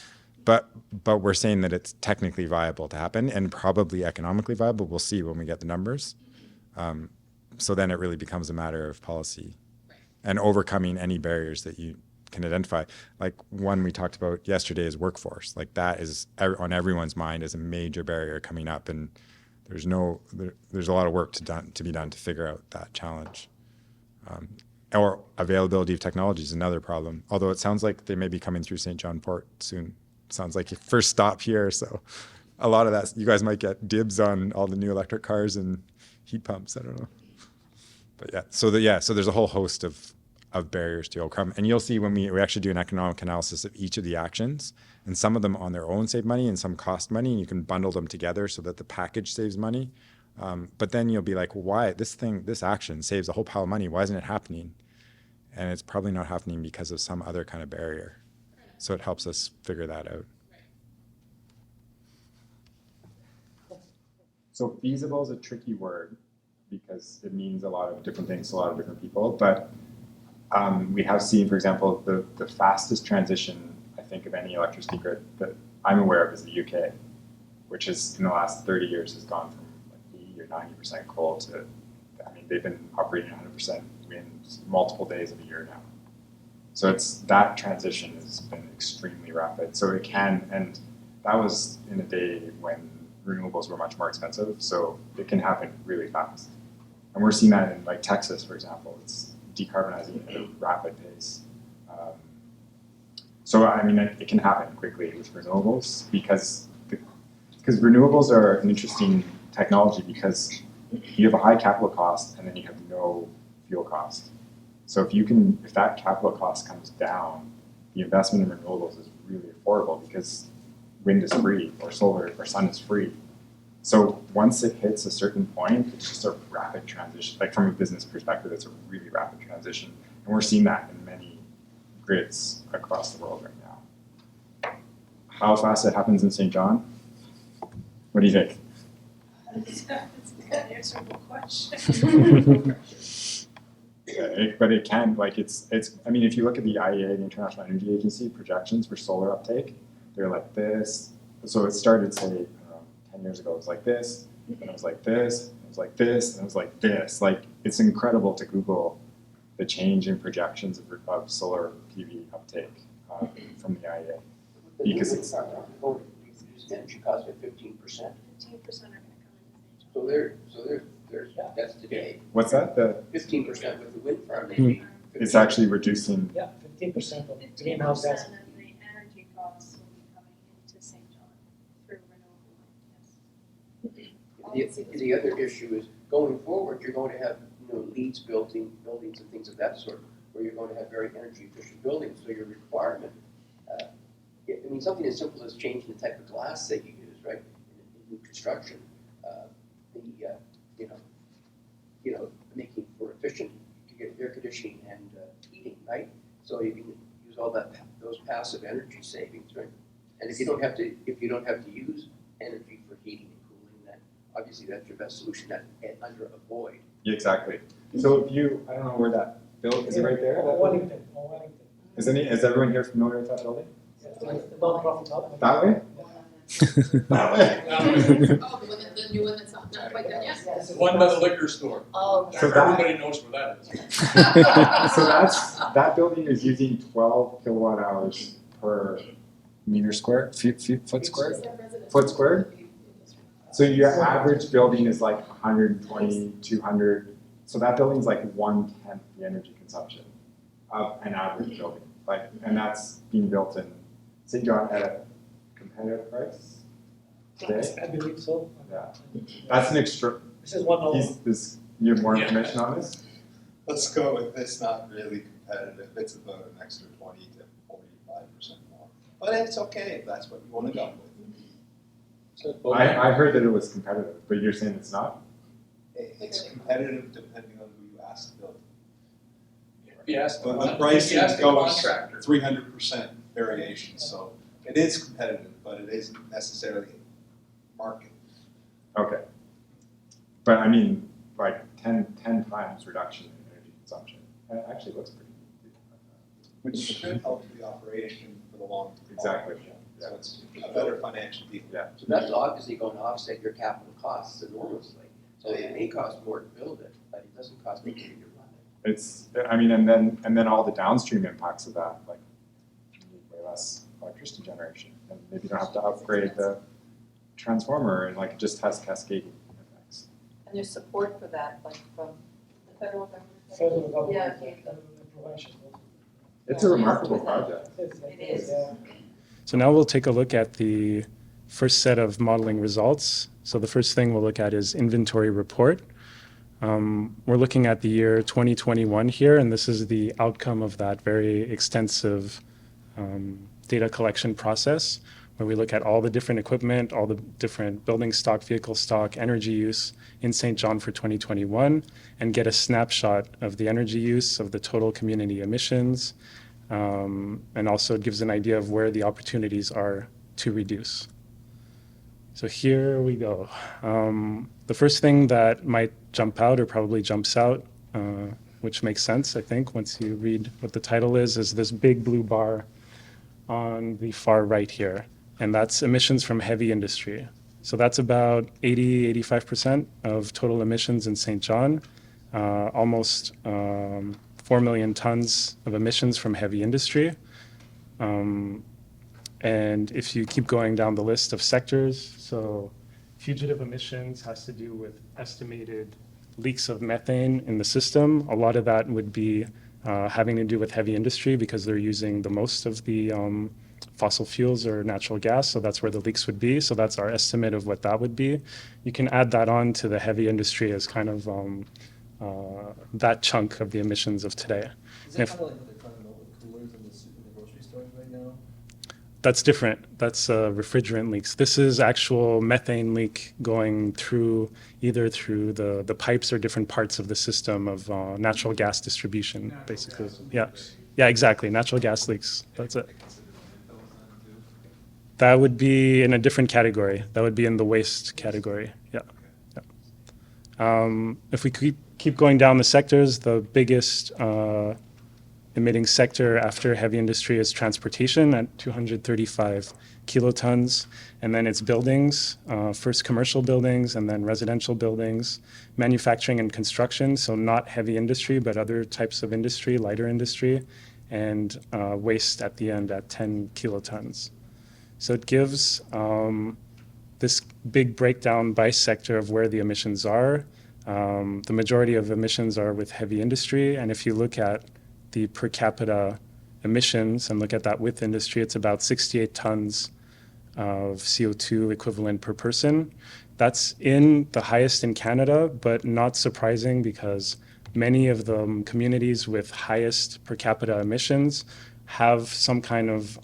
But we're saying that it's technically viable to happen and probably economically viable. We'll see when we get the numbers. So then it really becomes a matter of policy and overcoming any barriers that you can identify. Like one we talked about yesterday is workforce. Like that is on everyone's mind as a major barrier coming up, and there's a lot of work to be done to figure out that challenge. Or availability of technology is another problem. Although it sounds like they may be coming through St. John Port soon. Sounds like your first stop here, so a lot of that you guys might get dibs on all the new electric cars and heat pumps. I don't know, but yeah. So there's a whole host of barriers to overcome, and you'll see when we actually do an economic analysis of each of the actions, and some of them on their own save money and some cost money, and you can bundle them together so that the package saves money. But then you'll be like, well, why this action saves a whole pile of money? Why isn't it happening? And it's probably not happening because of some other kind of barrier. So it helps us figure that out. So feasible is a tricky word because it means a lot of different things to a lot of different people. But we have seen, for example, the fastest transition, I think, of any electricity grid that I'm aware of is the UK, which is in the last 30 years has gone from like 80 or 90% coal to, I mean, they've been operating 100% wind multiple days of the year now. So that transition has been extremely rapid. So it can, and that was in a day when renewables were much more expensive. So it can happen really fast. And we're seeing that in like Texas, for example. It's decarbonizing at a rapid pace. So I mean, it can happen quickly with renewables because renewables are an interesting technology because you have a high capital cost and then you have no fuel cost. So if that capital cost comes down, the investment in renewables is really affordable because wind is free or solar or sun is free. So once it hits a certain point, it's just a rapid transition. Like from a business perspective, it's a really rapid transition. And we're seeing that in many grids across the world right now. How fast it happens in St. John? What do you think? It's an answerable question. But it can, like it's, I mean, if you look at the IEA, the International Energy Agency projections for solar uptake, they're like this. So it started, say, I don't know, 10 years ago, it was like this, then it was like this, it was like this, and it was like this. Like, it's incredible to Google the change in projections of solar PV uptake from the IEA. Because it's reduced energy costs by 15%. 15% are gonna come into So there's that's today. What's that? The 15% with the wind farm. it's actually reducing. Yeah, 15% of 15% greenhouse gas. of the energy costs will be coming into St. John through renewable, yes. The other issue is going forward, you're going to have LEEDs buildings and things of that sort, where you're going to have very energy efficient buildings. So your requirement, I mean, something as simple as changing the type of glass that you use, right, in new construction, making for efficient, you get air conditioning and heating, right? So you can use all those passive energy savings, right? And if you don't have to use energy for heating and cooling, then obviously that's your best solution under a void. Yeah, exactly. So if you, I don't know where that building is. It right there? That building? Wellington. Is everyone here familiar with that building? Yeah, it's the nonprofit hub. That way? That way. Oh, the new one that's not quite done yet? The one by the liquor store. Oh, So that- Everybody knows where that is. So that building is using 12 kilowatt hours per meter square, foot square? Foot square? So your average building is like 120, 200. So that building's like 1/10 the energy consumption of an average building. Like, and that's being built in St. John at a competitive price today? I believe so. Yeah. That's an extra, This is one of you have more information on this? Let's go with this, not really competitive, it's about an extra 20 to 45% more. But it's okay if that's what you wanna go with. I heard that it was competitive, but you're saying it's not? It's competitive depending on who you ask to build. Yes, But the the pricing the goes contractor. 300% variation, so it is competitive, but it isn't necessarily market. Okay. But I mean, like 10 times reduction in energy consumption. It actually looks pretty good. Which should help the operation for the long term. Exactly. So it's a better financial deal. Yeah. So that's obviously going to offset your capital costs enormously. So it may cost more to build it, but it doesn't cost anything to run it. It's, I mean, and then all the downstream impacts of that, like you need way less electricity generation. And maybe you don't have to upgrade the transformer and like it just has cascading effects. And there's support for that, like from the federal government? federal government. Yeah, okay. Provision. It's a remarkable project. It is. So now we'll take a look at the first set of modeling results. So the first thing we'll look at is inventory report. We're looking at the year 2021 here, and this is the outcome of that very extensive data collection process, where we look at all the different equipment, all the different building stock, vehicle stock, energy use in St. John for 2021, and get a snapshot of the energy use, of the total community emissions, and also it gives an idea of where the opportunities are to reduce. So here we go. The first thing that might jump out or probably jumps out, which makes sense, I think, once you read what the title is this big blue bar on the far right here. And that's emissions from heavy industry. So that's about 85% of total emissions in St. John, almost 4 million tons of emissions from heavy industry. And if you keep going down the list of sectors, so fugitive emissions has to do with estimated leaks of methane in the system. A lot of that would be having to do with heavy industry because they're using the most of the fossil fuels or natural gas, so that's where the leaks would be. So that's our estimate of what that would be. You can add that on to the heavy industry as kind of that chunk of the emissions of today. Is it If- kind of like what they're trying to know with coolers in the grocery stores right now? That's different. That's refrigerant leaks. This is actual methane leak going through either through the pipes or different parts of the system of natural gas distribution, basically. Yeah, yeah, exactly. Natural gas leaks. That's it. That would be in a different category. That would be in the waste category. Yeah. Yeah. If we keep going down the sectors, the biggest emitting sector after heavy industry is transportation at 235 kilotons, and then it's buildings, first commercial buildings and then residential buildings, manufacturing and construction, so not heavy industry, but other types of industry, lighter industry, and waste at the end at 10 kilotons. So it gives this big breakdown by sector of where the emissions are. The majority of emissions are with heavy industry, and if you look at the per capita emissions and look at that with industry, it's about 68 tons of CO2 equivalent per person. That's in the highest in Canada, but not surprising because many of the communities with highest per capita emissions have some kind of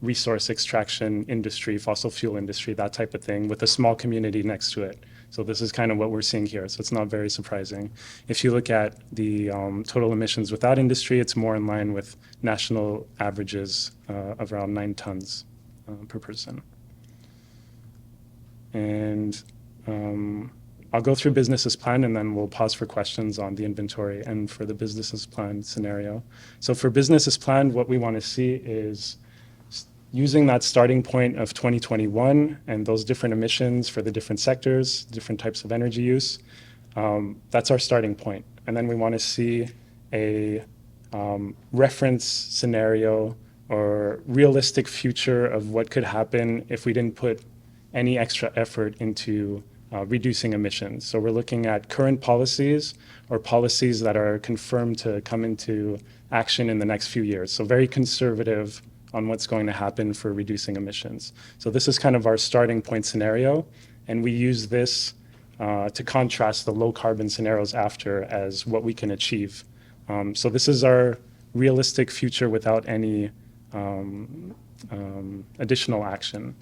resource extraction industry, fossil fuel industry, that type of thing, with a small community next to it. So this is kind of what we're seeing here. So it's not very surprising. If you look at the total emissions without industry, it's more in line with national averages of around 9 tons per person. And I'll go through business as planned and then we'll pause for questions on the inventory and for the business as planned scenario. So for business as planned, what we want to see is using that starting point of 2021 and those different emissions for the different sectors, different types of energy use, that's our starting point. And then we want to see a reference scenario or realistic future of what could happen if we didn't put any extra effort into reducing emissions. So we're looking at current policies or policies that are confirmed to come into action in the next few years. So very conservative on what's going to happen for reducing emissions. So this is kind of our starting point scenario, and we use this to contrast the low carbon scenarios after as what we can achieve. So this is our realistic future without any additional action.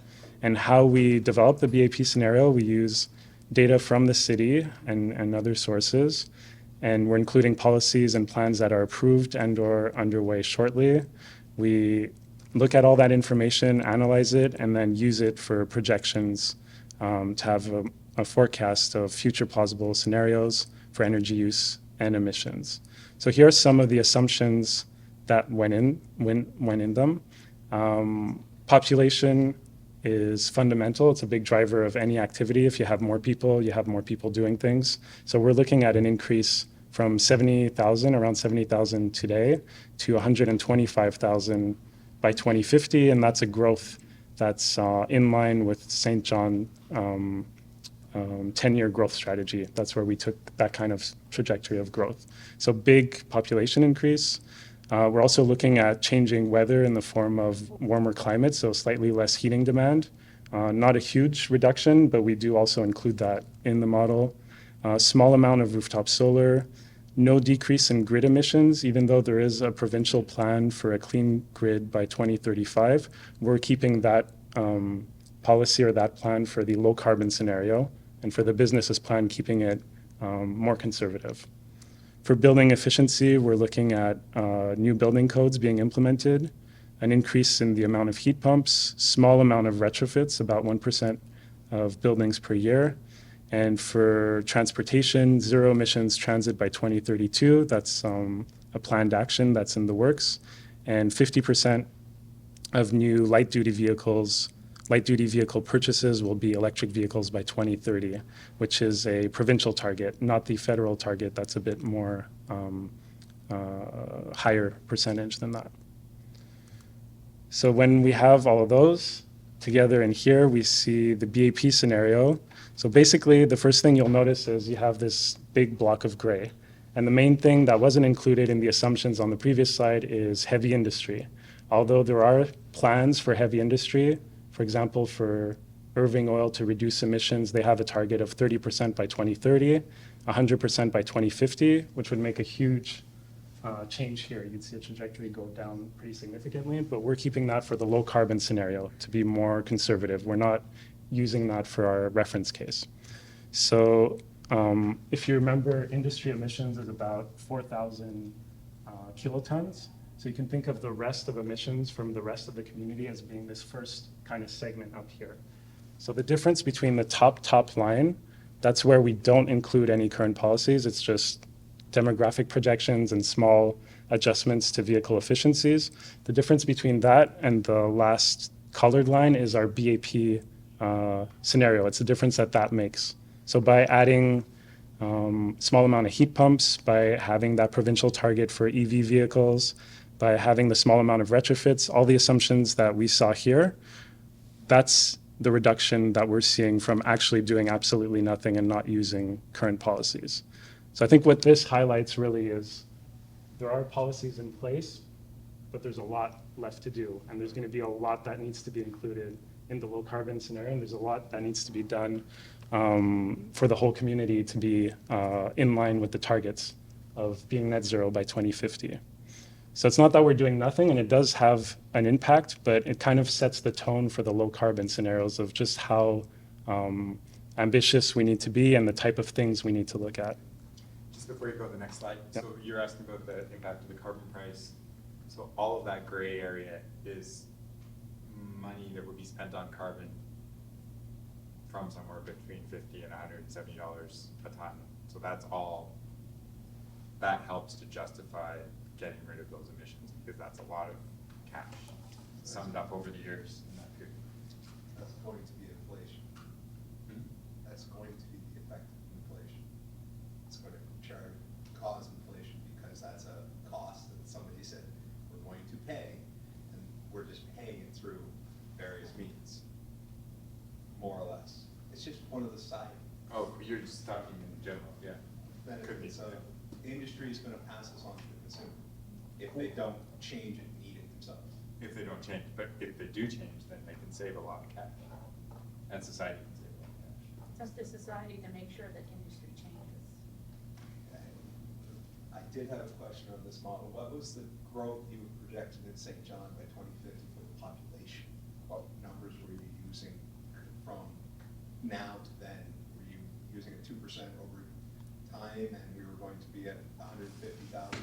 And how we develop the BAP scenario, we use data from the city and other sources, and we're including policies and plans that are approved and or underway shortly. We look at all that information, analyze it, and then use it for projections to have a forecast of future plausible scenarios for energy use and emissions. So here are some of the assumptions that went in them. Population is fundamental. It's a big driver of any activity. If you have more people, you have more people doing things. So we're looking at an increase from 70,000, around 70,000 today, to 125,000 by 2050, and that's a growth that's in line with St. John 10-year growth strategy. That's where we took that kind of trajectory of growth. So big population increase. We're also looking at changing weather in the form of warmer climates, so slightly less heating demand. Not a huge reduction, but we do also include that in the model. Small amount of rooftop solar, no decrease in grid emissions, even though there is a provincial plan for a clean grid by 2035. We're keeping that policy or that plan for the low carbon scenario, and for the business's plan, keeping it more conservative. For building efficiency, we're looking at new building codes being implemented, an increase in the amount of heat pumps, small amount of retrofits, about 1% of buildings per year. And for transportation, zero emissions transit by 2032. That's a planned action that's in the works. And 50% of new light-duty vehicle purchases will be electric vehicles by 2030, which is a provincial target, not the federal target. That's a bit more higher percentage than that. So when we have all of those together in here, we see the BAP scenario. So basically, the first thing you'll notice is you have this big block of gray. And the main thing that wasn't included in the assumptions on the previous slide is heavy industry. Although there are plans for heavy industry, for example, for Irving Oil to reduce emissions, they have a target of 30% by 2030, 100% by 2050, which would make a huge change here. You'd see a trajectory go down pretty significantly, but we're keeping that for the low carbon scenario to be more conservative. We're not using that for our reference case. So if you remember, industry emissions is about 4,000 kilotons. So you can think of the rest of emissions from the rest of the community as being this first kind of segment up here. So the difference between the top line, that's where we don't include any current policies. It's just demographic projections and small adjustments to vehicle efficiencies. The difference between that and the last colored line is our BAP scenario. It's the difference that makes. So by adding small amount of heat pumps, by having that provincial target for EV vehicles, by having the small amount of retrofits, all the assumptions that we saw here, that's the reduction that we're seeing from actually doing absolutely nothing and not using current policies. So I think what this highlights really is there are policies in place, but there's a lot left to do. And there's going to be a lot that needs to be included in the low carbon scenario. And there's a lot that needs to be done for the whole community to be in line with the targets of being net zero by 2050. So it's not that we're doing nothing, and it does have an impact, but it kind of sets the tone for the low carbon scenarios of just how ambitious we need to be and the type of things we need to look at. Just before you go to the next slide, Yep. so you're asking about the impact of the carbon price. So all of that gray area is money that would be spent on carbon from somewhere between $50 and $170 a ton. So that's all, that helps to justify getting rid of those emissions because that's a lot of cash. summed up over the years in that period. That's going to be inflation. That's going to be the effect of inflation. It's going to cause inflation because that's a cost that somebody said we're going to pay, and we're just paying it through various means, more or less. It's just one of the side Oh, you're just talking in general, yeah. Could be. benefits of, the industry is gonna pass this on to the consumer if they don't change it and eat it themselves. If they don't change, but if they do change, then they can save a lot of cash. And society can save a lot of cash. It's up to society to make sure that industry changes. Okay. I did have a question on this model. What was the growth you projected in St. John by 2050 for the population? What numbers were you using from now to then? Were you using a 2% over time and we were going to be at 150,000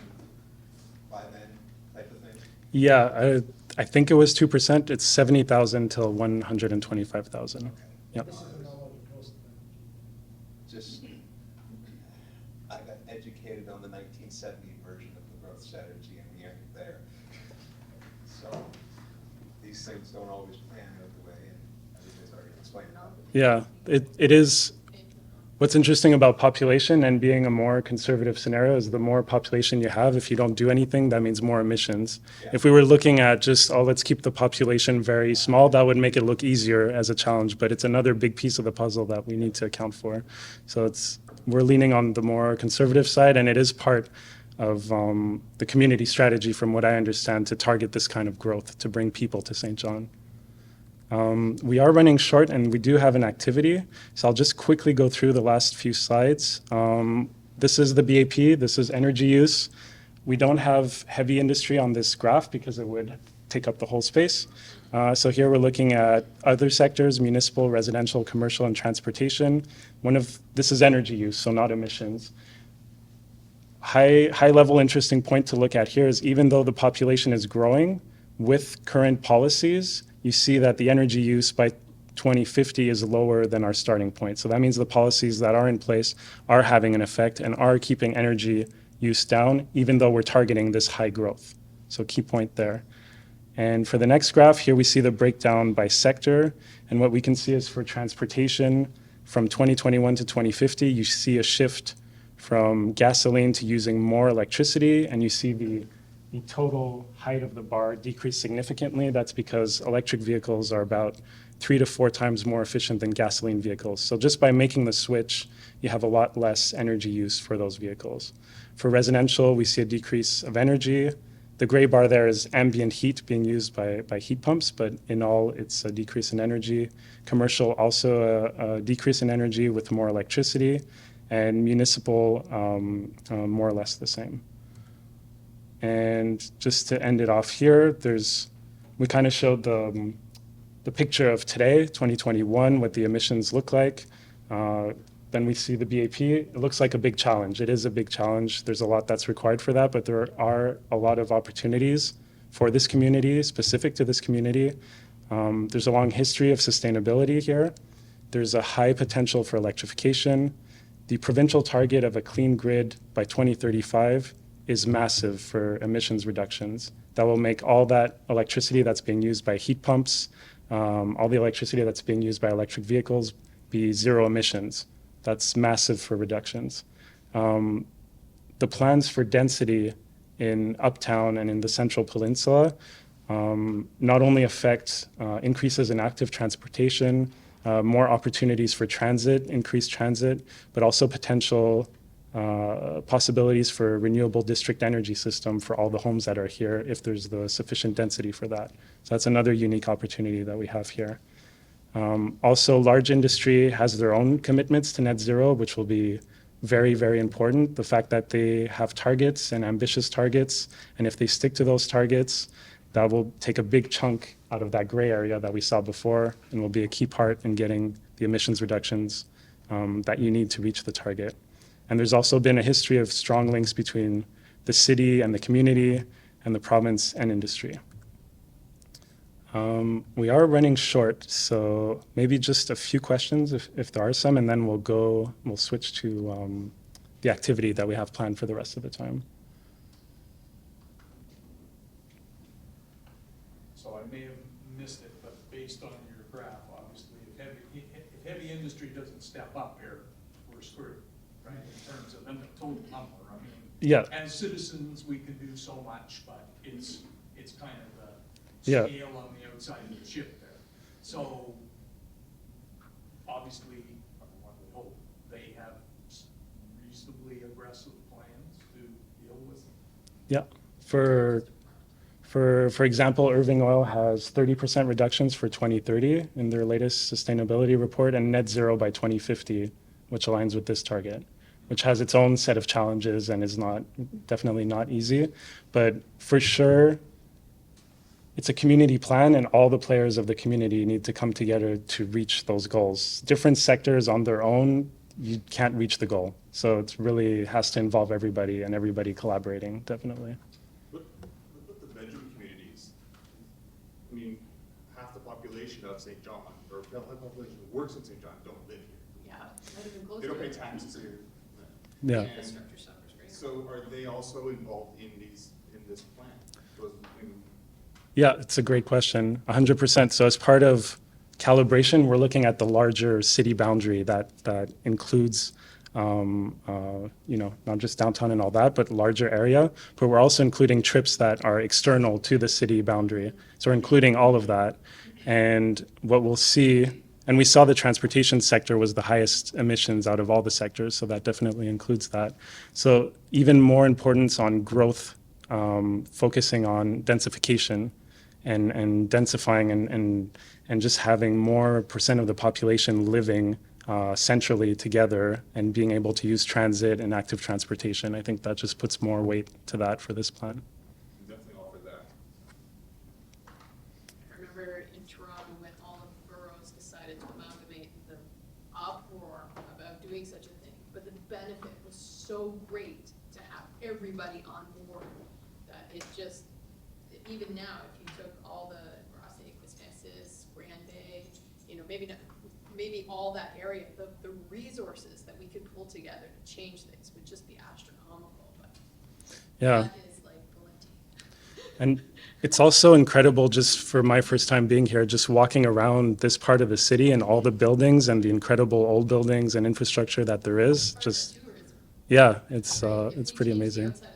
by then type of thing? Yeah, I think it was 2%. It's 70,000 till 125,000. Yep. Just, I got educated on the 1970 version of the growth strategy and we aren't there. So these things don't always pan out the way and everybody's already explained. Yeah, it is. What's interesting about population and being a more conservative scenario is the more population you have, if you don't do anything, that means more emissions. Yeah. If we were looking at just, oh, let's keep the population very small, that would make it look easier as a challenge, but it's another big piece of the puzzle that we need to account for. So we're leaning on the more conservative side, and it is part of the community strategy, from what I understand, to target this kind of growth, to bring people to St. John. We are running short and we do have an activity, so I'll just quickly go through the last few slides. This is the BAP, this is energy use. We don't have heavy industry on this graph because it would take up the whole space. So here we're looking at other sectors: municipal, residential, commercial, and transportation. This is energy use, so not emissions. High level interesting point to look at here is, even though the population is growing, with current policies, you see that the energy use by 2050 is lower than our starting point. So that means the policies that are in place are having an effect and are keeping energy use down, even though we're targeting this high growth. So key point there. And for the next graph, here we see the breakdown by sector. And what we can see is for transportation, from 2021 to 2050, you see a shift from gasoline to using more electricity, and you see the total height of the bar decrease significantly. That's because electric vehicles are about 3 to 4 times more efficient than gasoline vehicles. So just by making the switch, you have a lot less energy use for those vehicles. For residential, we see a decrease of energy. The gray bar there is ambient heat being used by heat pumps, but in all, it's a decrease in energy. Commercial, also a decrease in energy with more electricity, and municipal, more or less the same. And just to end it off here, we kind of showed the picture of today, 2021, what the emissions look like. Then we see the BAP. It looks like a big challenge. It is a big challenge. There's a lot that's required for that, but there are a lot of opportunities for this community, specific to this community. There's a long history of sustainability here. There's a high potential for electrification. The provincial target of a clean grid by 2035 is massive for emissions reductions. That will make all that electricity that's being used by heat pumps, all the electricity that's being used by electric vehicles, be zero emissions. That's massive for reductions. The plans for density in Uptown and in the Central Peninsula not only affect increases in active transportation, more opportunities for transit, increased transit, but also potential possibilities for renewable district energy system for all the homes that are here if there's the sufficient density for that. So that's another unique opportunity that we have here. Also, large industry has their own commitments to net zero, which will be very, very important. The fact that they have targets and ambitious targets, and if they stick to those targets, that will take a big chunk out of that gray area that we saw before and will be a key part in getting the emissions reductions that you need to reach the target. And there's also been a history of strong links between the city and the community and the province and industry. We are running short, so maybe just a few questions if there are some, and then we'll switch to the activity that we have planned for the rest of the time. so I may have missed it, but based on your graph, obviously, if heavy industry doesn't step up here, we're screwed, right, in terms of the total number. I mean, Yeah. as citizens, we can do so much, but it's kind of Yeah. the scale on the outside of the ship there. So, obviously, one would hope they have reasonably aggressive plans to deal with. Yeah. For example, Irving Oil has 30% reductions for 2030 in their latest sustainability report and net zero by 2050, which aligns with this target, which has its own set of challenges and is definitely not easy. But for sure, it's a community plan, and all the players of the community need to come together to reach those goals. Different sectors on their own, you can't reach the goal. So it really has to involve everybody and everybody collaborating, definitely. What about the bedroom communities? I mean, half the population of St. John, or half the population who works in St. John don't live here. Yeah, not even close They to don't pay it. taxes here. Yeah. And Infrastructure suffers, right? so are they also involved in this plan? Yeah, it's a great question. 100%. So as part of calibration, we're looking at the larger city boundary that includes, not just downtown and all that, but larger area. But we're also including trips that are external to the city boundary. So we're including all of that. And what we'll see, and we saw the transportation sector was the highest emissions out of all the sectors, so that definitely includes that. So even more importance on growth, focusing on densification and densifying and just having more percent of the population living centrally together and being able to use transit and active transportation. I think that just puts more weight to that for this plan. Definitely offer that. I remember in Toronto when all of the boroughs decided to amalgamate, the uproar about doing such a thing. But the benefit was so great to have everybody on board that it just, even now, if you took all the Rossi, Wisconsin, Grand Bay, maybe all that area, the resources that we could pull together to change things would just be astronomical. But Yeah. that is like plenty. And it's also incredible just for my first time being here, just walking around this part of the city and all the buildings and the incredible old buildings and infrastructure that there is. Just, Tourism. yeah, it's Right? If pretty we change the amazing. outside